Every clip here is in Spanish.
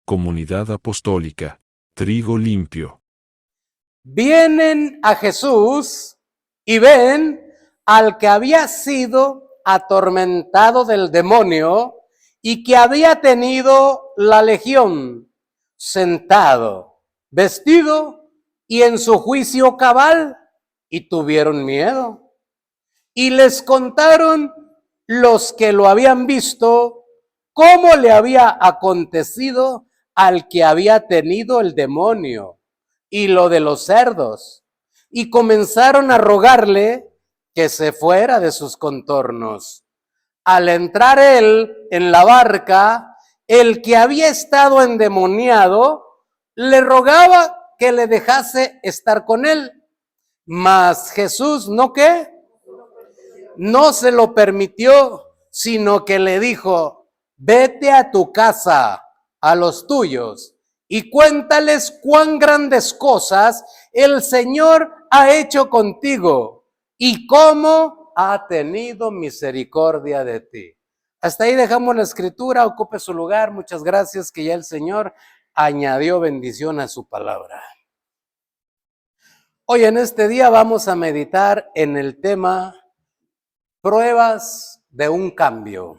Comunidad Apostólica, Trigo Limpio. Vienen a Jesús y ven al que había sido atormentado del demonio y que había tenido la legión, sentado, vestido y en su juicio cabal, y tuvieron miedo. Y les contaron los que lo habían visto cómo le había acontecido al que había tenido el demonio y lo de los cerdos, y comenzaron a rogarle que se fuera de sus contornos. Al entrar él en la barca, el que había estado endemoniado le rogaba que le dejase estar con él, mas Jesús no se lo permitió, sino que le dijo: vete a tu casa, a los tuyos, y cuéntales cuán grandes cosas el Señor ha hecho contigo y cómo ha tenido misericordia de ti. Hasta ahí dejamos la escritura, ocupe su lugar. Muchas gracias, que ya el Señor añadió bendición a su palabra. Hoy en este día vamos a meditar en el tema pruebas de un cambio.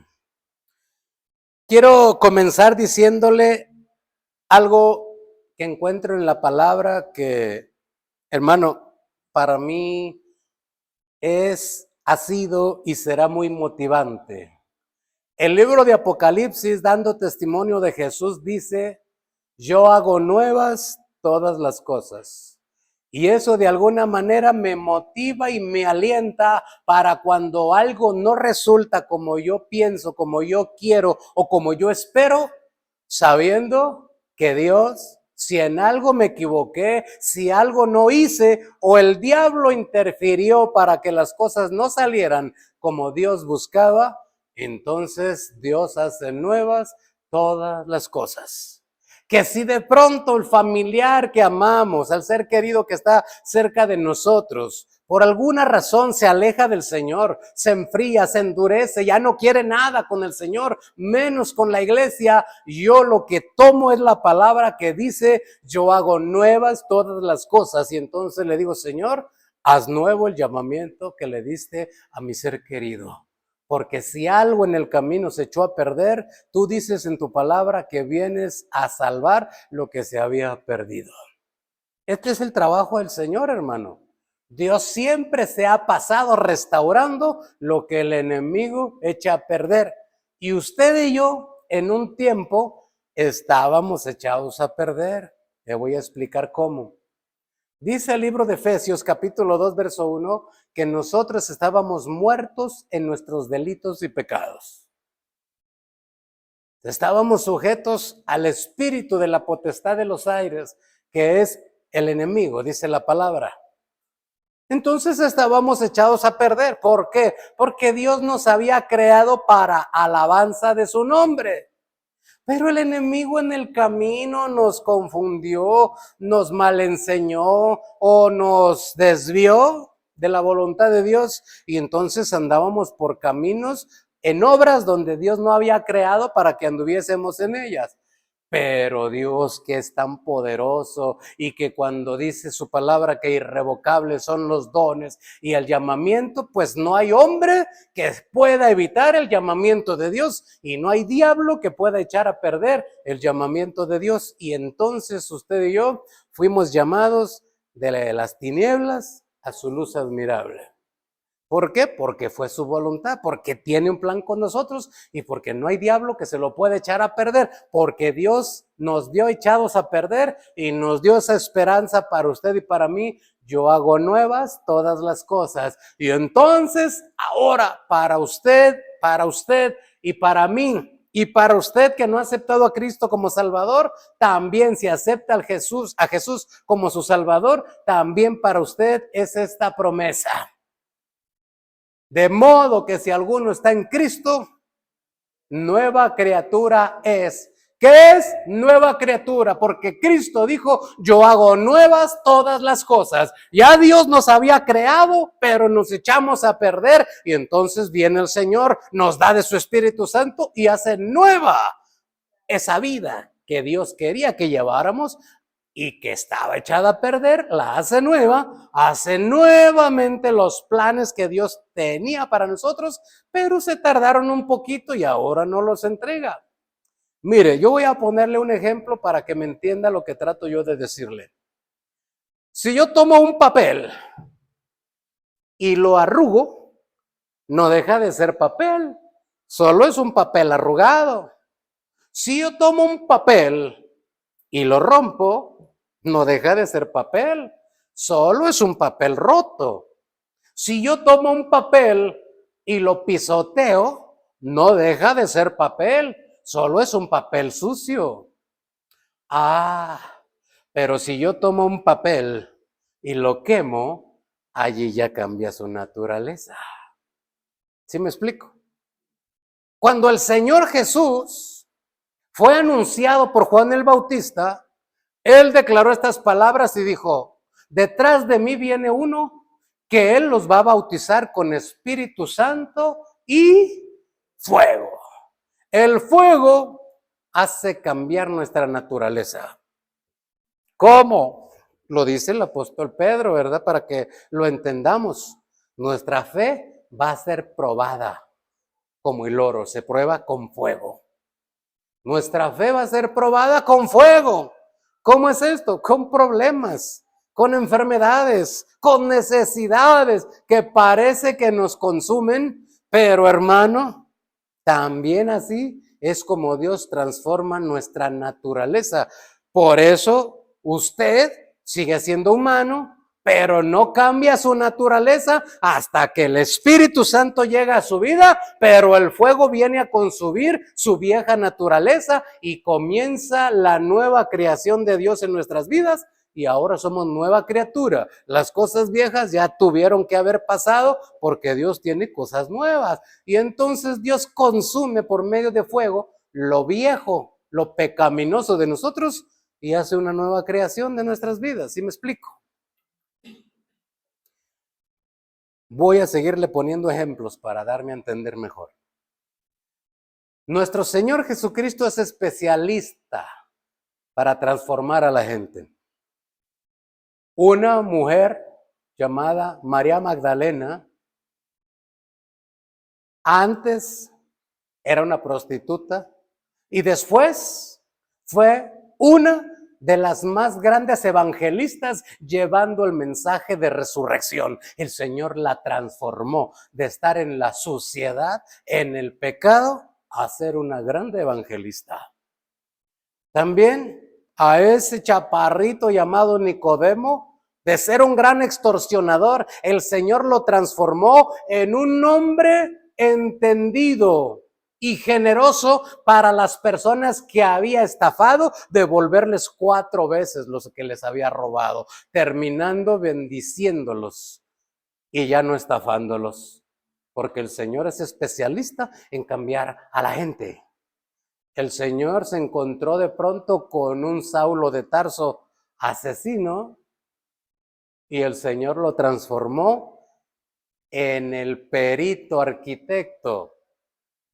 Quiero comenzar diciéndole algo que encuentro en la palabra que, hermano, para mí ha sido y será muy motivante. El libro de Apocalipsis, dando testimonio de Jesús, dice: yo hago nuevas todas las cosas. Y eso de alguna manera me motiva y me alienta para cuando algo no resulta como yo pienso, como yo quiero o como yo espero, sabiendo que Dios, si en algo me equivoqué, si algo no hice o el diablo interfirió para que las cosas no salieran como Dios buscaba, entonces Dios hace nuevas todas las cosas. Que si de pronto el familiar que amamos, al ser querido que está cerca de nosotros, por alguna razón se aleja del Señor, se enfría, se endurece, ya no quiere nada con el Señor, menos con la iglesia, yo lo que tomo es la palabra que dice: yo hago nuevas todas las cosas. Y entonces le digo: Señor, haz nuevo el llamamiento que le diste a mi ser querido. Porque si algo en el camino se echó a perder, tú dices en tu palabra que vienes a salvar lo que se había perdido. Este es el trabajo del Señor, hermano. Dios siempre se ha pasado restaurando lo que el enemigo echa a perder. Y usted y yo, en un tiempo, estábamos echados a perder. Le voy a explicar cómo. Dice el libro de Efesios capítulo 2 verso 1 que nosotros estábamos muertos en nuestros delitos y pecados. Estábamos sujetos al espíritu de la potestad de los aires, que es el enemigo, dice la palabra. Entonces estábamos echados a perder. ¿Por qué? Porque Dios nos había creado para alabanza de su nombre. Pero el enemigo en el camino nos confundió, nos malenseñó o nos desvió de la voluntad de Dios, y entonces andábamos por caminos en obras donde Dios no había creado para que anduviésemos en ellas. Pero Dios, que es tan poderoso y que cuando dice su palabra que irrevocables son los dones y el llamamiento, pues no hay hombre que pueda evitar el llamamiento de Dios y no hay diablo que pueda echar a perder el llamamiento de Dios. Y entonces usted y yo fuimos llamados de las tinieblas a su luz admirable. ¿Por qué? Porque fue su voluntad, porque tiene un plan con nosotros y porque no hay diablo que se lo pueda echar a perder, porque Dios nos dio echados a perder y nos dio esa esperanza para usted y para mí. Yo hago nuevas todas las cosas. Y entonces ahora para usted y para mí, y para usted que no ha aceptado a Cristo como Salvador, también si acepta a Jesús como su Salvador, también para usted es esta promesa. De modo que si alguno está en Cristo, nueva criatura es. ¿Qué es nueva criatura? Porque Cristo dijo: yo hago nuevas todas las cosas. Ya Dios nos había creado, pero nos echamos a perder. Y entonces viene el Señor, nos da de su Espíritu Santo y hace nueva esa vida. que Dios quería que lleváramos y que estaba echada a perder, la hace nueva, hace nuevamente los planes que Dios tenía para nosotros, pero se tardaron un poquito y ahora no los entrega. Mire, yo voy a ponerle un ejemplo para que me entienda lo que trato yo de decirle. Si yo tomo un papel y lo arrugo, no deja de ser papel, solo es un papel arrugado. Si yo tomo un papel y lo rompo, no deja de ser papel, solo es un papel roto. Si yo tomo un papel y lo pisoteo, no deja de ser papel, solo es un papel sucio. Pero si yo tomo un papel y lo quemo, allí ya cambia su naturaleza. ¿Sí me explico? Cuando el Señor Jesús fue anunciado por Juan el Bautista, él declaró estas palabras y dijo: detrás de mí viene uno que él los va a bautizar con Espíritu Santo y fuego. El fuego hace cambiar nuestra naturaleza. ¿Cómo? Lo dice el apóstol Pedro, ¿verdad? Para que lo entendamos. Nuestra fe va a ser probada como el oro, se prueba con fuego. Nuestra fe va a ser probada con fuego. ¿Cómo es esto? Con problemas, con enfermedades, con necesidades que parece que nos consumen, pero hermano, también así es como Dios transforma nuestra naturaleza. Por eso usted sigue siendo humano, pero no cambia su naturaleza hasta que el Espíritu Santo llega a su vida, pero el fuego viene a consumir su vieja naturaleza y comienza la nueva creación de Dios en nuestras vidas y ahora somos nueva criatura. Las cosas viejas ya tuvieron que haber pasado porque Dios tiene cosas nuevas y entonces Dios consume por medio de fuego lo viejo, lo pecaminoso de nosotros y hace una nueva creación de nuestras vidas. ¿Sí me explico? Voy a seguirle poniendo ejemplos para darme a entender mejor. Nuestro Señor Jesucristo es especialista para transformar a la gente. Una mujer llamada María Magdalena, antes era una prostituta y después fue una de las más grandes evangelistas llevando el mensaje de resurrección. El Señor la transformó de estar en la suciedad, en el pecado, a ser una grande evangelista. También a ese chaparrito llamado Nicodemo, de ser un gran extorsionador, el Señor lo transformó en un hombre entendido y generoso para las personas que había estafado, devolverles 4 veces lo que les había robado, terminando bendiciéndolos y ya no estafándolos, porque el Señor es especialista en cambiar a la gente. El Señor se encontró de pronto con un Saulo de Tarso asesino y el Señor lo transformó en el perito arquitecto.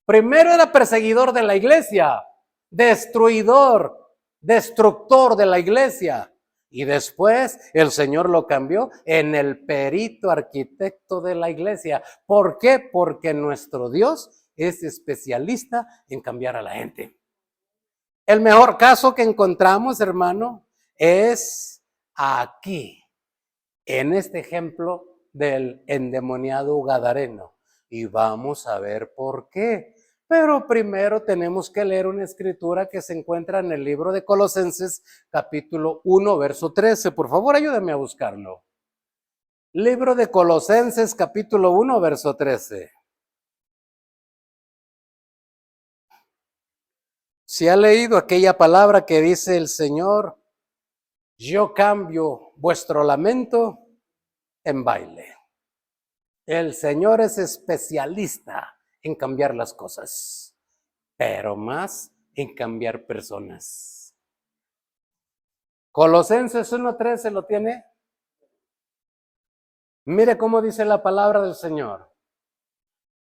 Primero era perseguidor de la iglesia, destruidor, destructor de la iglesia. Y después el Señor lo cambió en el perito arquitecto de la iglesia. ¿Por qué? Porque nuestro Dios es especialista en cambiar a la gente. El mejor caso que encontramos, hermano, es aquí, en este ejemplo del endemoniado gadareno. Y vamos a ver por qué. Pero primero tenemos que leer una escritura que se encuentra en el libro de Colosenses, capítulo 1, verso 13. Por favor, ayúdame a buscarlo. Libro de Colosenses, capítulo 1, verso 13. Si ha leído aquella palabra que dice el Señor: yo cambio vuestro lamento en baile. El Señor es especialista en cambiar las cosas, pero más en cambiar personas. Colosenses 1:13, ¿lo tiene? Mire cómo dice la palabra del Señor.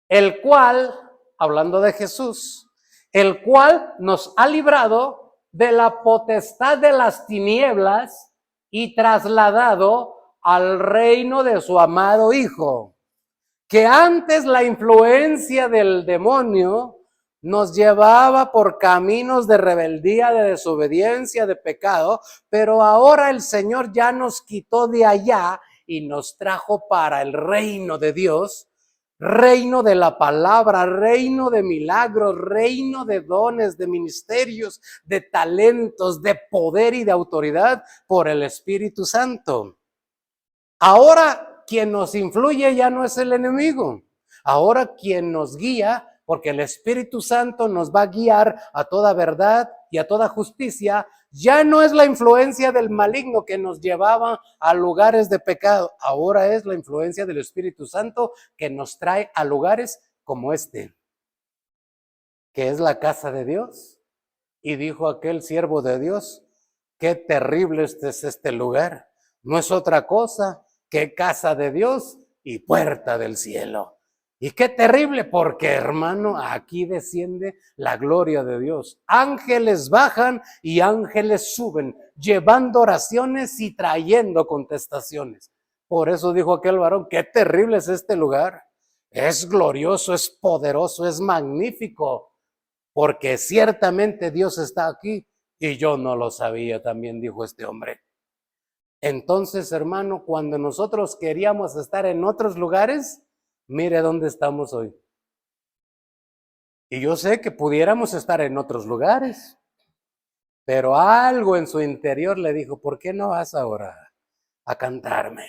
El cual, hablando de Jesús, el cual nos ha librado de la potestad de las tinieblas y trasladado al reino de su amado Hijo. Que antes la influencia del demonio nos llevaba por caminos de rebeldía, de desobediencia, de pecado, pero ahora el Señor ya nos quitó de allá y nos trajo para el reino de Dios, reino de la palabra, reino de milagros, reino de dones, de ministerios, de talentos, de poder y de autoridad por el Espíritu Santo. Ahora quien nos influye ya no es el enemigo. Ahora quien nos guía, porque el Espíritu Santo nos va a guiar a toda verdad y a toda justicia, ya no es la influencia del maligno que nos llevaba a lugares de pecado. Ahora es la influencia del Espíritu Santo que nos trae a lugares como este, que es la casa de Dios. Y dijo aquel siervo de Dios, qué terrible es este lugar. No es otra cosa que casa de Dios y puerta del cielo. Y qué terrible, porque hermano, aquí desciende la gloria de Dios. Ángeles bajan y ángeles suben, llevando oraciones y trayendo contestaciones. Por eso dijo aquel varón, qué terrible es este lugar. Es glorioso, es poderoso, es magnífico, porque ciertamente Dios está aquí y yo no lo sabía, también dijo este hombre. Entonces, hermano, cuando nosotros queríamos estar en otros lugares, mire dónde estamos hoy. Y yo sé que pudiéramos estar en otros lugares, pero algo en su interior le dijo, ¿por qué no vas ahora a cantarme?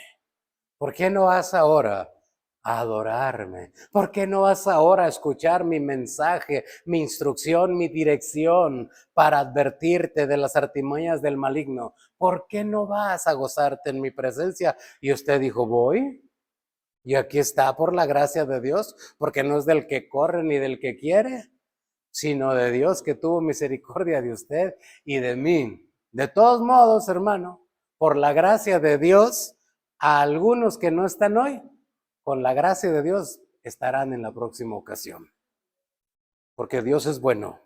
¿Por qué no vas ahora a adorarme? ¿Por qué no vas ahora a escuchar mi mensaje, mi instrucción, mi dirección para advertirte de las artimañas del maligno? ¿Por qué no vas a gozarte en mi presencia? Y usted dijo, voy. Y aquí está por la gracia de Dios, porque no es del que corre ni del que quiere, sino de Dios que tuvo misericordia de usted y de mí. De todos modos, hermano, por la gracia de Dios, a algunos que no están hoy, con la gracia de Dios, estarán en la próxima ocasión. Porque Dios es bueno.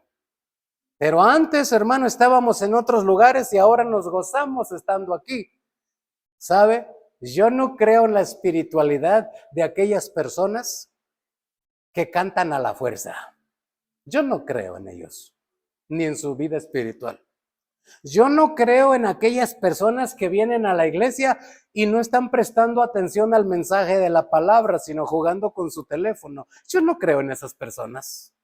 Pero antes, hermano, estábamos en otros lugares y ahora nos gozamos estando aquí. ¿Sabe? Yo no creo en la espiritualidad de aquellas personas que cantan a la fuerza. Yo no creo en ellos, ni en su vida espiritual. Yo no creo en aquellas personas que vienen a la iglesia y no están prestando atención al mensaje de la palabra, sino jugando con su teléfono. Yo no creo en esas personas.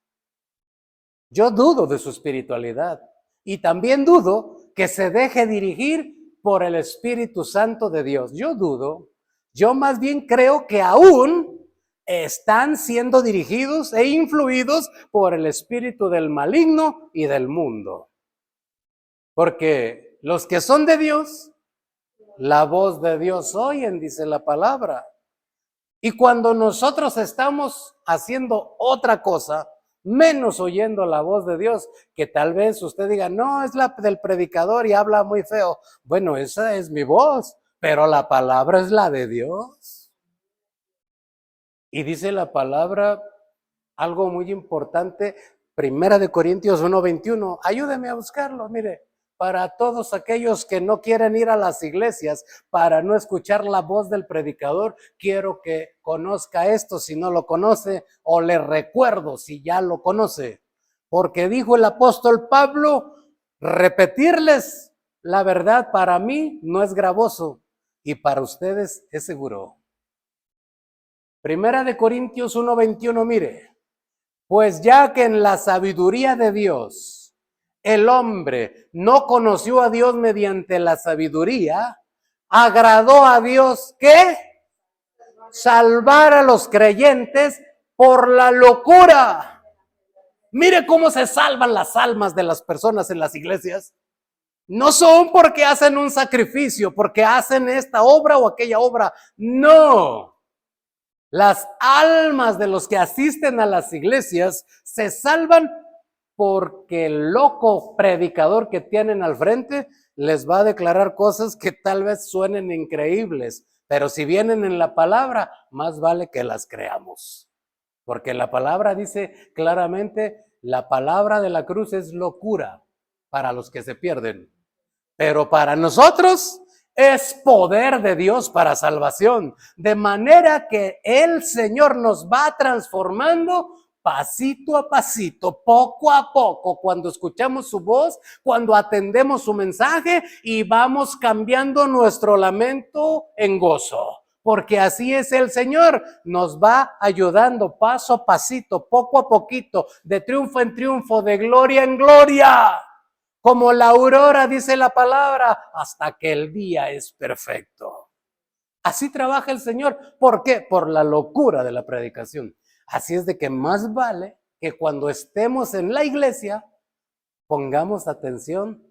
Yo dudo de su espiritualidad y también dudo que se deje dirigir por el Espíritu Santo de Dios. Yo dudo. Yo más bien creo que aún están siendo dirigidos e influidos por el espíritu del maligno y del mundo. Porque los que son de Dios, la voz de Dios oyen, dice la palabra. Y cuando nosotros estamos haciendo otra cosa, menos oyendo la voz de Dios, que tal vez usted diga, no, es la del predicador y habla muy feo. Bueno, esa es mi voz, pero la palabra es la de Dios. Y dice la palabra algo muy importante, 1 Corintios 1:21. Ayúdeme a buscarlo, mire. Para todos aquellos que no quieren ir a las iglesias para no escuchar la voz del predicador, quiero que conozca esto si no lo conoce, o le recuerdo si ya lo conoce. Porque dijo el apóstol Pablo, repetirles la verdad para mí no es gravoso y para ustedes es seguro. 1 Corintios 1:21, mire, pues ya que en la sabiduría de Dios el hombre no conoció a Dios mediante la sabiduría, agradó a Dios que salvar a los creyentes por la locura. Mire cómo se salvan las almas de las personas en las iglesias. No son porque hacen un sacrificio, porque hacen esta obra o aquella obra. No. Las almas de los que asisten a las iglesias se salvan porque el loco predicador que tienen al frente les va a declarar cosas que tal vez suenen increíbles, pero si vienen en la palabra, más vale que las creamos. Porque la palabra dice claramente, la palabra de la cruz es locura para los que se pierden, pero para nosotros es poder de Dios para salvación, de manera que el Señor nos va transformando pasito a pasito, poco a poco, cuando escuchamos su voz, cuando atendemos su mensaje y vamos cambiando nuestro lamento en gozo. Porque así es el Señor, nos va ayudando paso a pasito, poco a poquito, de triunfo en triunfo, de gloria en gloria. Como la aurora, dice la palabra, hasta que el día es perfecto. Así trabaja el Señor. ¿Por qué? Por la locura de la predicación. Así es de que más vale que cuando estemos en la iglesia, pongamos atención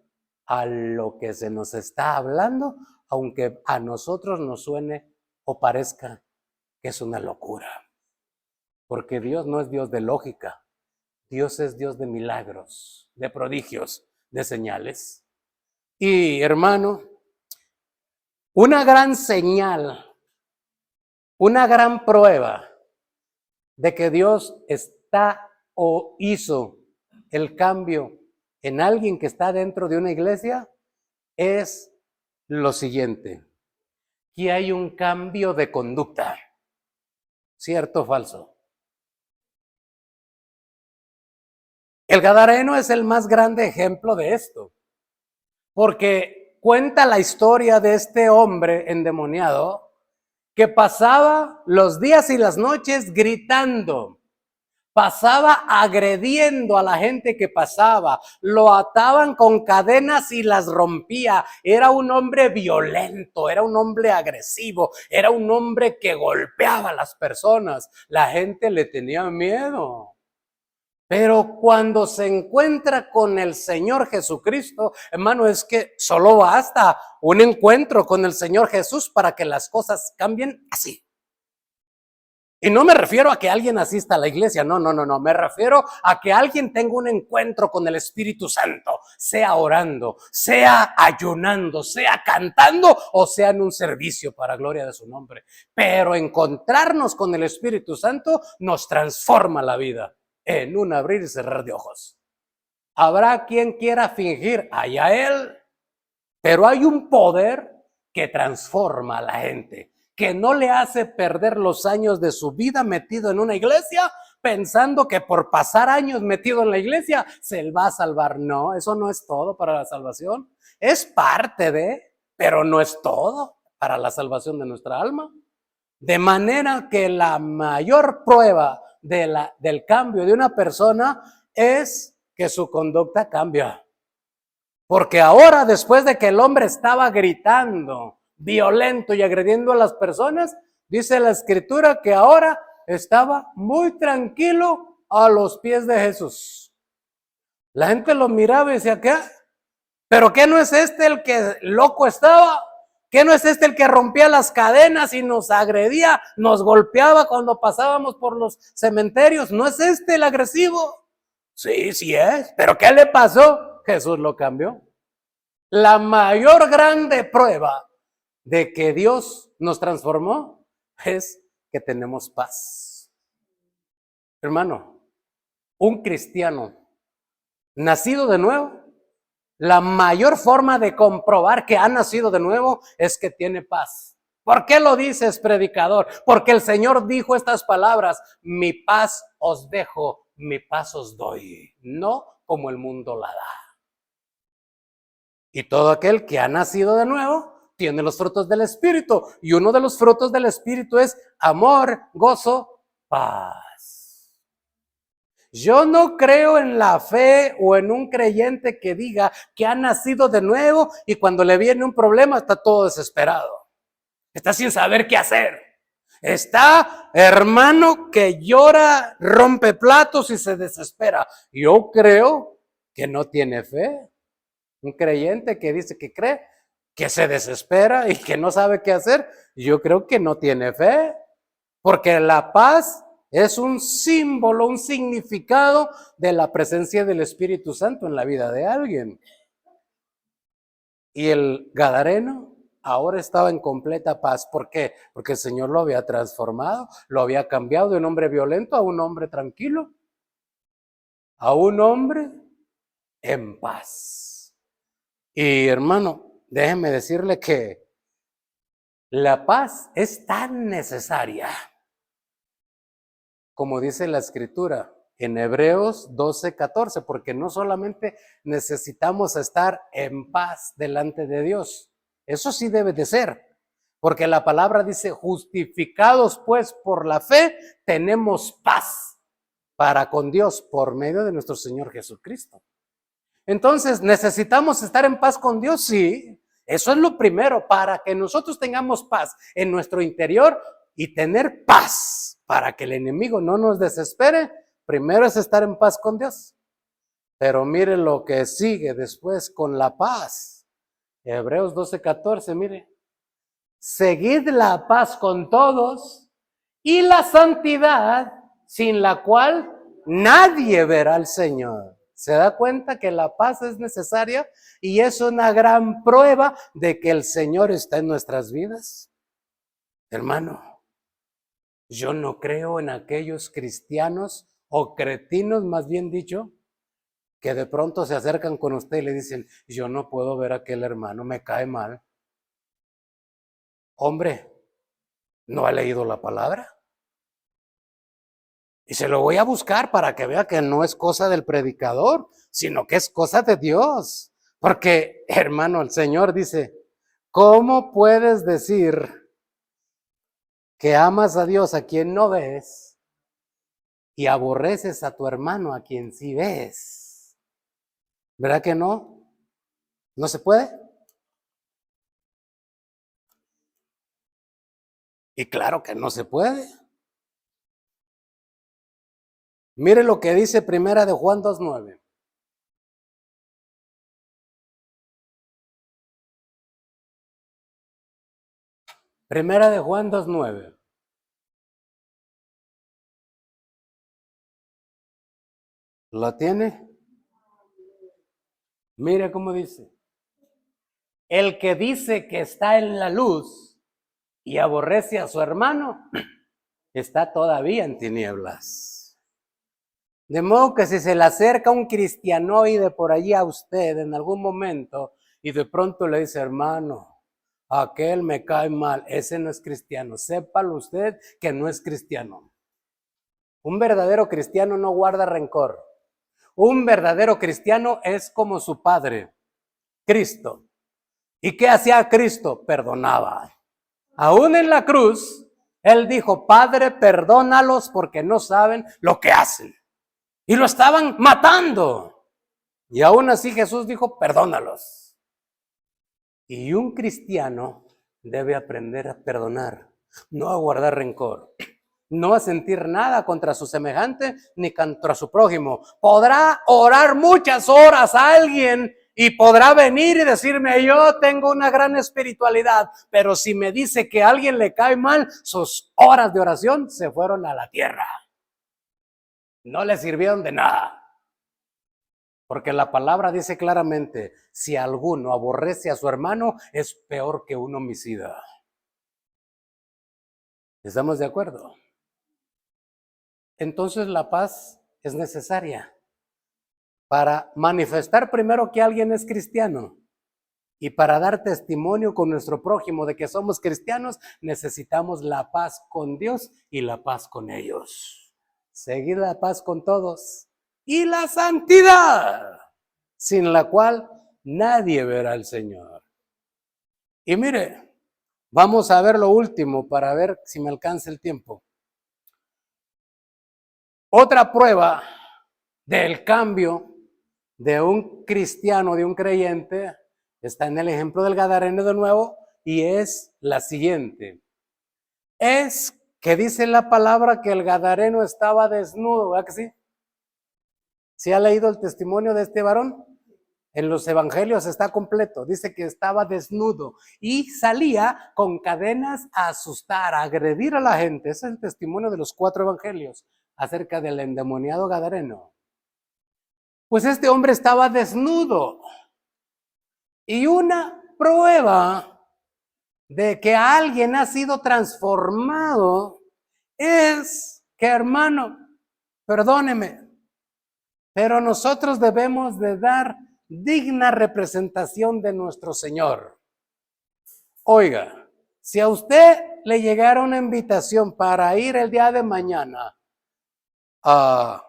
a lo que se nos está hablando, aunque a nosotros nos suene o parezca que es una locura. Porque Dios no es Dios de lógica. Dios es Dios de milagros, de prodigios, de señales. Y hermano, una gran señal, una gran prueba de que Dios está o hizo el cambio en alguien que está dentro de una iglesia es lo siguiente, que hay un cambio de conducta. ¿Cierto o falso? El Gadareno es el más grande ejemplo de esto, porque cuenta la historia de este hombre endemoniado que pasaba los días y las noches gritando, pasaba agrediendo a la gente que pasaba, lo ataban con cadenas y las rompía. Era un hombre violento, era un hombre agresivo, era un hombre que golpeaba a las personas. La gente le tenía miedo. Pero cuando se encuentra con el Señor Jesucristo, hermano, es que solo basta un encuentro con el Señor Jesús para que las cosas cambien así. Y no me refiero a que alguien asista a la iglesia, no, me refiero a que alguien tenga un encuentro con el Espíritu Santo, sea orando, sea ayunando, sea cantando o sea en un servicio para gloria de su nombre. Pero encontrarnos con el Espíritu Santo nos transforma la vida en un abrir y cerrar de ojos. Habrá quien quiera fingir, allá él, pero hay un poder que transforma a la gente, que no le hace perder los años de su vida metido en una iglesia, pensando que por pasar años metido en la iglesia se va a salvar. No, eso no es todo para la salvación. Es parte de, pero no es todo para la salvación de nuestra alma. De manera que la mayor prueba del cambio de una persona es que su conducta cambia. Porque ahora, después de que el hombre estaba gritando, violento y agrediendo a las personas, dice la Escritura que ahora estaba muy tranquilo a los pies de Jesús. La gente lo miraba y decía, ¿qué? ¿Pero qué no es este el que loco estaba? ¿Qué no es este el que rompía las cadenas y nos agredía, nos golpeaba cuando pasábamos por los cementerios? ¿No es este el agresivo? Sí, sí es. ¿Pero qué le pasó? Jesús lo cambió. La mayor grande prueba de que Dios nos transformó es que tenemos paz. Hermano, un cristiano nacido de nuevo, la mayor forma de comprobar que ha nacido de nuevo es que tiene paz. ¿Por qué lo dices, predicador? Porque el Señor dijo estas palabras: mi paz os dejo, mi paz os doy, no como el mundo la da. Y todo aquel que ha nacido de nuevo tiene los frutos del Espíritu. Y uno de los frutos del Espíritu es amor, gozo, paz. Yo no creo en la fe o en un creyente que diga que ha nacido de nuevo y cuando le viene un problema está todo desesperado. Está sin saber qué hacer. Está, hermano, que llora, rompe platos y se desespera. Yo creo que no tiene fe. Un creyente que dice que cree, que se desespera y que no sabe qué hacer, yo creo que no tiene fe. Porque la paz es un símbolo, un significado de la presencia del Espíritu Santo en la vida de alguien. Y el Gadareno ahora estaba en completa paz. ¿Por qué? Porque el Señor lo había transformado, lo había cambiado de un hombre violento a un hombre tranquilo, a un hombre en paz. Y hermano, déjeme decirle que la paz es tan necesaria, como dice la Escritura en Hebreos 12:14, porque no solamente necesitamos estar en paz delante de Dios, eso sí debe de ser, porque la palabra dice, justificados pues por la fe, tenemos paz para con Dios por medio de nuestro Señor Jesucristo. Entonces, ¿necesitamos estar en paz con Dios? Sí, eso es lo primero, para que nosotros tengamos paz en nuestro interior y tener paz para que el enemigo no nos desespere. Primero es estar en paz con Dios. Pero mire lo que sigue después con la paz. Hebreos 12:14, mire. Seguid la paz con todos y la santidad, sin la cual nadie verá al Señor. ¿Se da cuenta que la paz es necesaria? Y es una gran prueba de que el Señor está en nuestras vidas. Hermano, yo no creo en aquellos cristianos o cretinos, más bien dicho, que de pronto se acercan con usted y le dicen, yo no puedo ver a aquel hermano, me cae mal. Hombre, ¿no ha leído la palabra? Y se lo voy a buscar para que vea que no es cosa del predicador, sino que es cosa de Dios. Porque, hermano, el Señor dice, ¿cómo puedes decir que amas a Dios a quien no ves y aborreces a tu hermano a quien sí ves? ¿Verdad que no? ¿No se puede? Y claro que no se puede. Mire lo que dice Primera de Juan 2:9. Primera de Juan 2:9. ¿Lo tiene? Mire cómo dice. El que dice que está en la luz y aborrece a su hermano, está todavía en tinieblas. De modo que si se le acerca un cristianoide por allí a usted en algún momento y de pronto le dice, hermano, aquel me cae mal, ese no es cristiano, sépalo usted que no es cristiano. Un verdadero cristiano no guarda rencor. Un verdadero cristiano es como su padre, Cristo. ¿Y qué hacía Cristo? Perdonaba. Aún en la cruz, Él dijo, Padre, perdónalos porque no saben lo que hacen. Y lo estaban matando. Y aún así Jesús dijo, perdónalos. Y un cristiano debe aprender a perdonar, no a guardar rencor, no a sentir nada contra su semejante ni contra su prójimo. Podrá orar muchas horas a alguien y podrá venir y decirme, yo tengo una gran espiritualidad, pero si me dice que a alguien le cae mal, sus horas de oración se fueron a la tierra. No le sirvieron de nada. Porque la palabra dice claramente, si alguno aborrece a su hermano, es peor que un homicida. ¿Estamos de acuerdo? Entonces la paz es necesaria para manifestar primero que alguien es cristiano y para dar testimonio con nuestro prójimo de que somos cristianos, necesitamos la paz con Dios y la paz con ellos. Seguir la paz con todos y la santidad, sin la cual nadie verá al Señor. Y mire, vamos a ver lo último para ver si me alcanza el tiempo. Otra prueba del cambio de un cristiano, de un creyente, está en el ejemplo del Gadareno de nuevo, y es la siguiente. Es que dice la palabra que el Gadareno estaba desnudo, ¿verdad que sí? ¿Sí ha leído el testimonio de este varón? En los evangelios está completo, dice que estaba desnudo y salía con cadenas a asustar, a agredir a la gente. Ese es el testimonio de los 4 evangelios acerca del endemoniado Gadareno. Pues este hombre estaba desnudo. Y una prueba de que alguien ha sido transformado es que, hermano, perdóneme, pero nosotros debemos de dar digna representación de nuestro Señor. Oiga, si a usted le llegara una invitación para ir el día de mañana a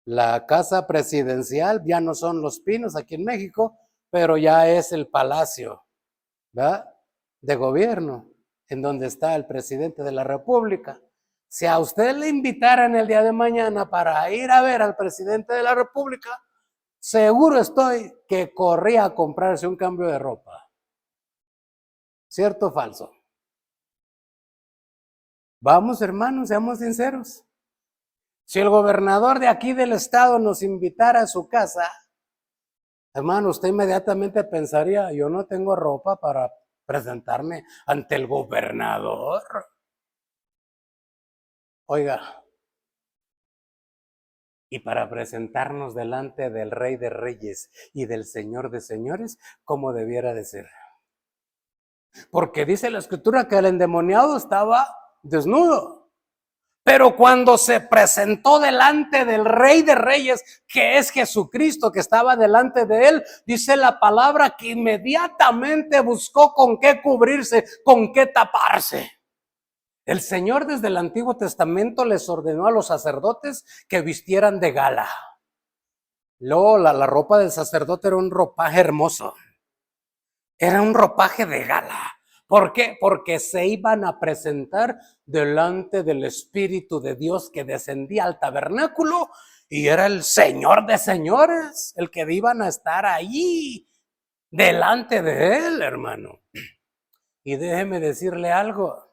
la casa presidencial, ya no son Los Pinos aquí en México, pero ya es el Palacio, ¿verdad?, de gobierno, en donde está el presidente de la República. Si a usted le invitaran el día de mañana para ir a ver al presidente de la República, seguro estoy que corría a comprarse un cambio de ropa. ¿Cierto o falso? Vamos, hermanos, seamos sinceros. Si el gobernador de aquí del estado nos invitara a su casa, hermano, usted inmediatamente pensaría, yo no tengo ropa para presentarme ante el gobernador. Oiga, y para presentarnos delante del Rey de Reyes y del Señor de Señores, ¿cómo debiera de ser? Porque dice la Escritura que el endemoniado estaba desnudo. Pero cuando se presentó delante del Rey de Reyes, que es Jesucristo, que estaba delante de él, dice la palabra que inmediatamente buscó con qué cubrirse, con qué taparse. El Señor desde el Antiguo Testamento les ordenó a los sacerdotes que vistieran de gala. Luego la ropa del sacerdote era un ropaje hermoso. Era un ropaje de gala. ¿Por qué? Porque se iban a presentar delante del Espíritu de Dios que descendía al tabernáculo y era el Señor de señores, el que iban a estar ahí delante de él, hermano. Y déjeme decirle algo.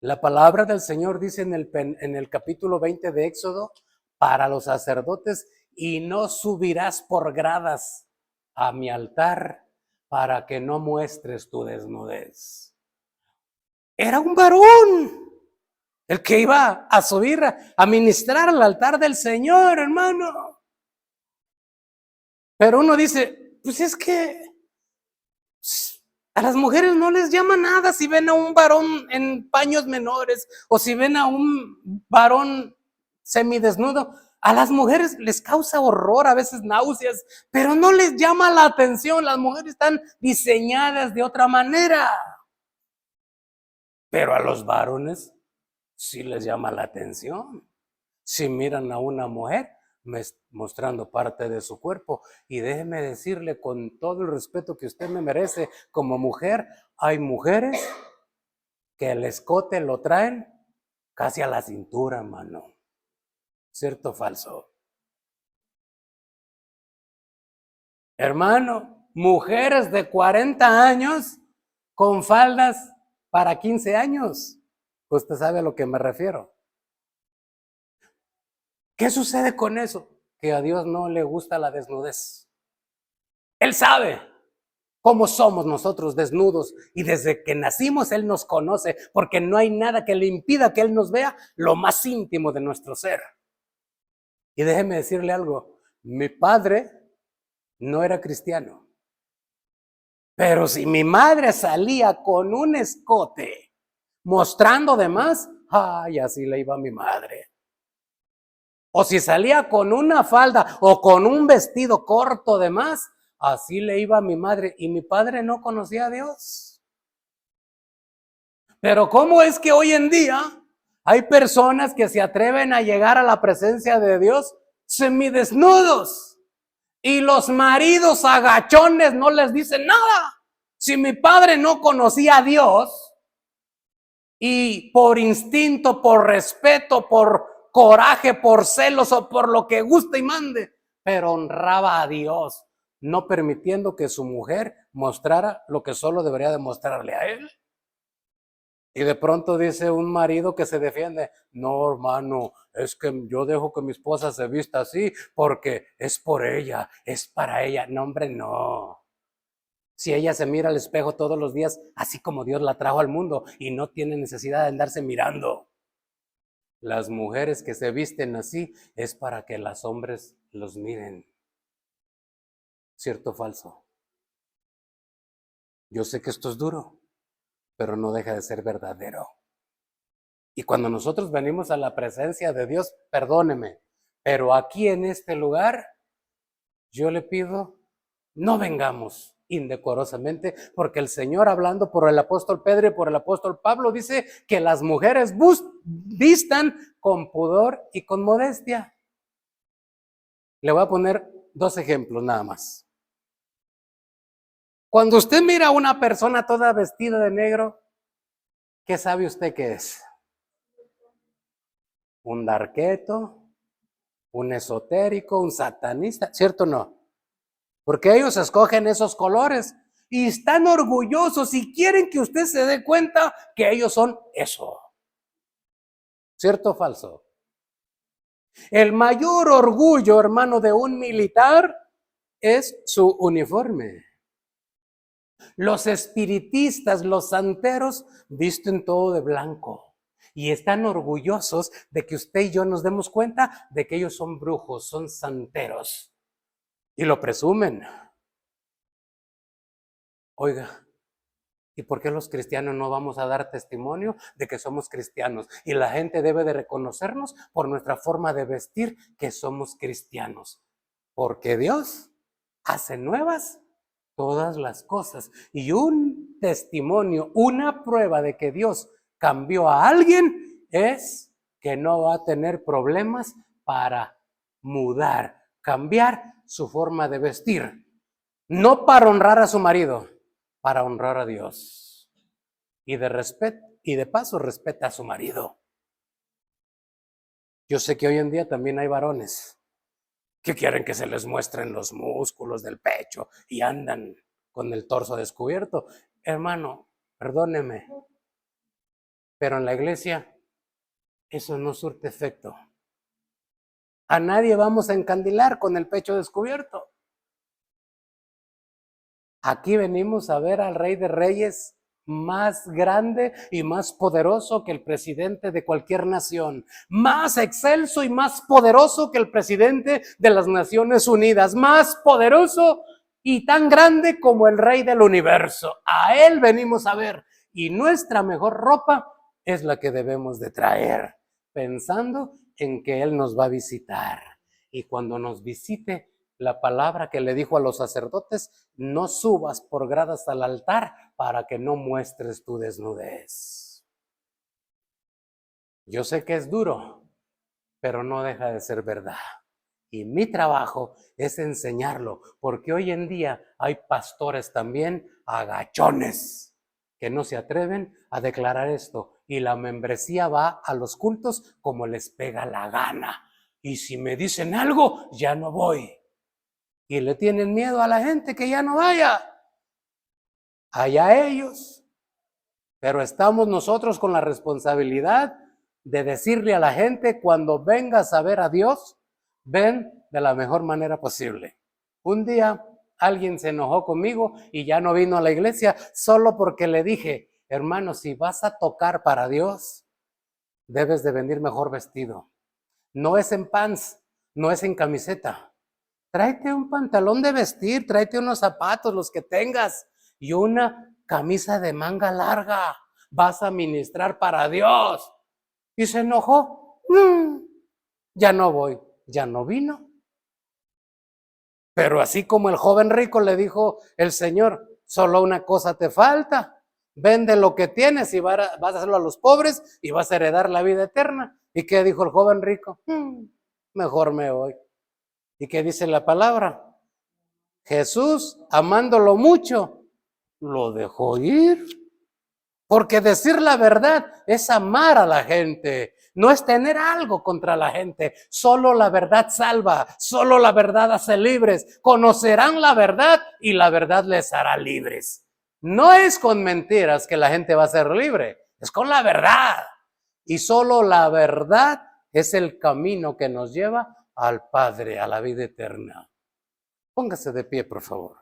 La palabra del Señor dice en el capítulo 20 de Éxodo, para los sacerdotes, y no subirás por gradas a mi altar para que no muestres tu desnudez. Era un varón el que iba a subir a ministrar al altar del Señor, hermano. Pero uno dice, pues es que a las mujeres no les llama nada si ven a un varón en paños menores o si ven a un varón semidesnudo. A las mujeres les causa horror, a veces náuseas, pero no les llama la atención. Las mujeres están diseñadas de otra manera. Pero a los varones sí les llama la atención. Si miran a una mujer mostrando parte de su cuerpo, y déjeme decirle con todo el respeto que usted me merece como mujer, hay mujeres que el escote lo traen casi a la cintura, mano. ¿Cierto o falso? Hermano, mujeres de 40 años con faldas para 15 años. Usted sabe a lo que me refiero. ¿Qué sucede con eso? Que a Dios no le gusta la desnudez. Él sabe cómo somos nosotros desnudos y desde que nacimos Él nos conoce porque no hay nada que le impida que Él nos vea lo más íntimo de nuestro ser. Y déjeme decirle algo, mi padre no era cristiano, pero si mi madre salía con un escote mostrando de más, ay, así le iba a mi madre. O si salía con una falda o con un vestido corto de más, así le iba a mi madre. Y mi padre no conocía a Dios. Pero ¿cómo es que hoy en día hay personas que se atreven a llegar a la presencia de Dios semidesnudos? Y los maridos agachones no les dicen nada. Si mi padre no conocía a Dios y por instinto, por respeto, por coraje, por celos o por lo que guste y mande, pero honraba a Dios, no permitiendo que su mujer mostrara lo que solo debería demostrarle a él. Y de pronto dice un marido que se defiende, no, hermano, es que yo dejo que mi esposa se vista así porque es por ella, es para ella. No, hombre, no. Si ella se mira al espejo todos los días, así como Dios la trajo al mundo y no tiene necesidad de andarse mirando. Las mujeres que se visten así es para que los hombres los miren. ¿Cierto o falso? Yo sé que esto es duro, pero no deja de ser verdadero. Y cuando nosotros venimos a la presencia de Dios, perdóneme, pero aquí en este lugar yo le pido, no vengamos indecorosamente, porque el Señor, hablando por el apóstol Pedro y por el apóstol Pablo, dice que las mujeres vistan con pudor y con modestia. Le voy a poner 2 ejemplos nada más. Cuando usted mira a una persona toda vestida de negro, ¿qué sabe usted que es? Un darqueto, un esotérico, un satanista, ¿cierto o no? Porque ellos escogen esos colores y están orgullosos y quieren que usted se dé cuenta que ellos son eso. ¿Cierto o falso? El mayor orgullo, hermano, de un militar es su uniforme. Los espiritistas, los santeros, visten todo de blanco y están orgullosos de que usted y yo nos demos cuenta de que ellos son brujos, son santeros y lo presumen. Oiga, ¿y por qué los cristianos no vamos a dar testimonio de que somos cristianos? Y la gente debe de reconocernos por nuestra forma de vestir que somos cristianos. Porque Dios hace nuevas todas las cosas. Y un testimonio, una prueba de que Dios cambió a alguien es que no va a tener problemas para mudar, cambiar su forma de vestir. No para honrar a su marido, para honrar a Dios. Y de paso respeta a su marido. Yo sé que hoy en día también hay varones que quieren que se les muestren los músculos del pecho y andan con el torso descubierto. Hermano, perdóneme, pero en la iglesia eso no surte efecto. A nadie vamos a encandilar con el pecho descubierto. Aquí venimos a ver al Rey de Reyes más grande y más poderoso que el presidente de cualquier nación, más excelso y más poderoso que el presidente de las Naciones Unidas, más poderoso y tan grande como el Rey del universo. A Él venimos a ver y nuestra mejor ropa es la que debemos de traer, pensando en que Él nos va a visitar. Y cuando nos visite, la palabra que le dijo a los sacerdotes, no subas por gradas al altar para que no muestres tu desnudez. Yo sé que es duro, pero no deja de ser verdad. Y mi trabajo es enseñarlo, porque hoy en día hay pastores también agachones que no se atreven a declarar esto. Y la membresía va a los cultos como les pega la gana. Y si me dicen algo, ya no voy. Y le tienen miedo a la gente que ya no vaya. Allá ellos. Pero estamos nosotros con la responsabilidad de decirle a la gente, cuando vengas a ver a Dios, ven de la mejor manera posible. Un día alguien se enojó conmigo y ya no vino a la iglesia solo porque le dije, hermano, si vas a tocar para Dios, debes de venir mejor vestido. No es en pants, no es en camiseta. Tráete un pantalón de vestir, tráete unos zapatos, los que tengas, y una camisa de manga larga. Vas a ministrar para Dios. Y se enojó. Ya no voy. Ya no vino. Pero así como el joven rico le dijo el Señor, solo una cosa te falta. Vende lo que tienes y vas a hacerlo a los pobres y vas a heredar la vida eterna. ¿Y qué dijo el joven rico? Mejor me voy. ¿Y qué dice la palabra? Jesús, amándolo mucho, lo dejó ir. Porque decir la verdad es amar a la gente, no es tener algo contra la gente. Solo la verdad salva, solo la verdad hace libres. Conocerán la verdad y la verdad les hará libres. No es con mentiras que la gente va a ser libre, es con la verdad. Y solo la verdad es el camino que nos lleva al Padre, a la vida eterna. Póngase de pie, por favor.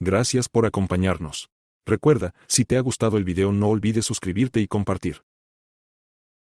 Gracias por acompañarnos. Recuerda, si te ha gustado el video no olvides suscribirte y compartir.